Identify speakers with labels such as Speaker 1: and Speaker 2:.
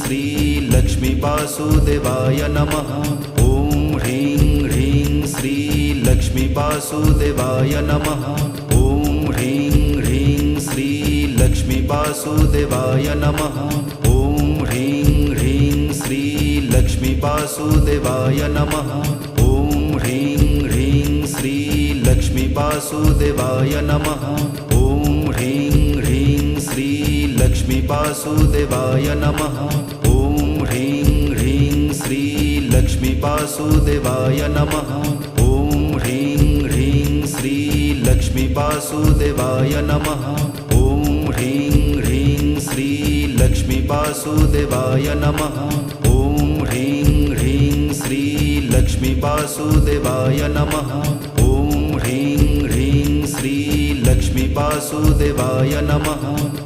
Speaker 1: श्री लक्ष्मी वासुदेवाय नमः। ॐ ह्रीं ह्रीं श्री लक्ष्मी वासुदेवाय नमः। ॐ ह्रीं ह्रीं श्री लक्ष्मी वासुदेवाय नमः। ॐ ह्रीं ह्रीं श्री लक्ष्मी वासुदेवाय नमः। ॐ ह्रीं ह्रीं श्री लक्ष्मी वासुदेवाय नमः। ॐ ह्रीं ह्रीं श्री लक्ष्मी वासुदेवाय नमः। ॐ ह्रीं ह्रीं श्री लक्ष्मी वासुदेवाय नमः। ॐ ह्रीं ह्रीं श्री लक्ष्मी वासुदेवाय नमः। ॐ ह्रीं ह्रीं श्री लक्ष्मी वासुदेवाय नमः। ॐ ह्रीं ह्रीं श्री लक्ष्मी वासुदेवाय नमः। ॐ ह्रीं ह्रीं श्री लक्ष्मी वासुदेवाय नमः।